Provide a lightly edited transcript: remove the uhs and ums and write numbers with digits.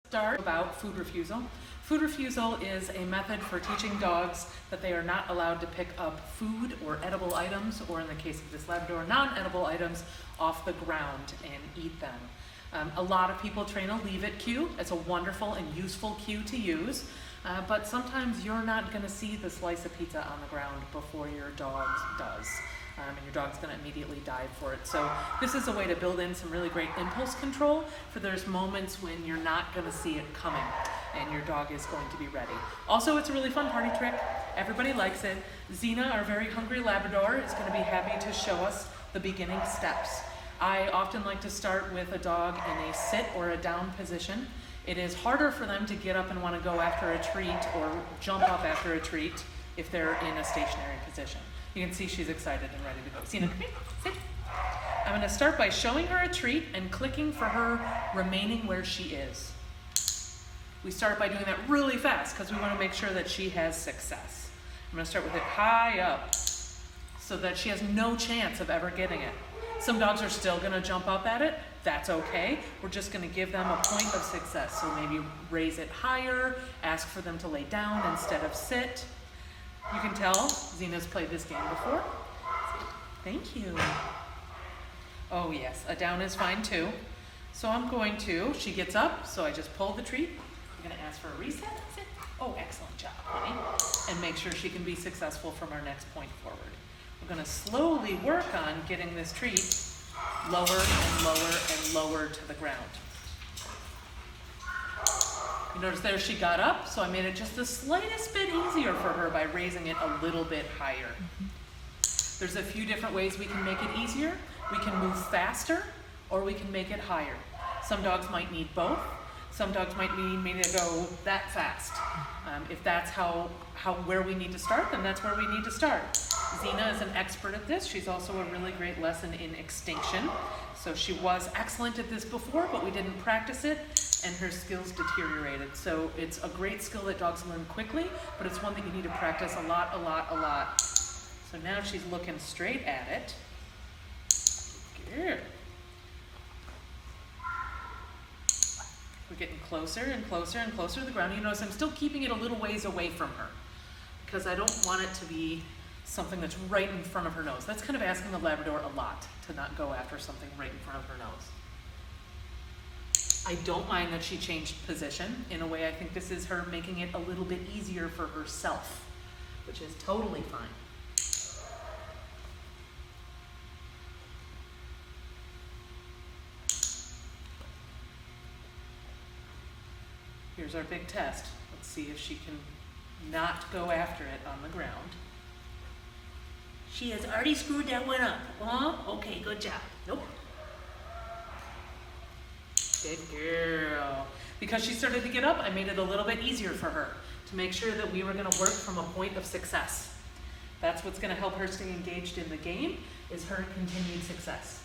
Start about food refusal. Food refusal is a method for teaching dogs that they are not allowed to pick up food or edible items, or in the case of this Labrador, non-edible items off the ground and eat them. A lot of people train a leave it cue. It's a wonderful and useful cue to use, but sometimes you're not going to see the slice of pizza on the ground before your dog does. And your dog's going to immediately dive for it. So this is a way to build in some really great impulse control for those moments when you're not going to see it coming and your dog is going to be ready. Also, it's a really fun party trick. Everybody likes it. Xena, our very hungry Labrador, is going to be happy to show us the beginning steps. I often like to start with a dog in a sit or a down position. It is harder for them to get up and want to go after a treat or jump up after a treat if they're in a stationary position. You can see she's excited and ready to go. Xena, come here, sit. I'm going to start by showing her a treat and clicking for her remaining where she is. We start by doing that really fast because we want to make sure that she has success. I'm going to start with it high up so that she has no chance of ever getting it. Some dogs are still going to jump up at it. That's okay. We're just going to give them a point of success. So maybe raise it higher, ask for them to lay down instead of sit. You can tell Xena's played this game before. Thank you. Oh yes, a down is fine too. So I'm going to, she gets up, so I just pull the treat. I'm going to ask for a reset. Sit. Oh, excellent job, honey. And make sure she can be successful from our next point forward. We're going to slowly work on getting this treat lower and lower and lower to the ground. You notice there she got up, so I made it just the slightest bit easier for her by raising it a little bit higher. There's a few different ways we can make it easier. We can move faster, or we can make it higher. Some dogs might need both. Some dogs might need me to go that fast. If that's where we need to start, then that's where we need to start. Xena is an expert at this. She's also a really great lesson in extinction. So she was excellent at this before, but we didn't practice it, and her skills deteriorated. So it's a great skill that dogs learn quickly, but it's one that you need to practice a lot, a lot, a lot. So now she's looking straight at it. Good. We're getting closer and closer and closer to the ground. You notice I'm still keeping it a little ways away from her because I don't want it to be something that's right in front of her nose. That's kind of asking a Labrador a lot to not go after something right in front of her nose. I don't mind that she changed position. In a way, I think this is her making it a little bit easier for herself, which is totally fine. Here's our big test. Let's see if she can not go after it on the ground. She has already screwed that one up. Okay, good job. Nope. Good girl. Because she started to get up, I made it a little bit easier for her to make sure that we were going to work from a point of success. That's what's going to help her stay engaged in the game, is her continued success.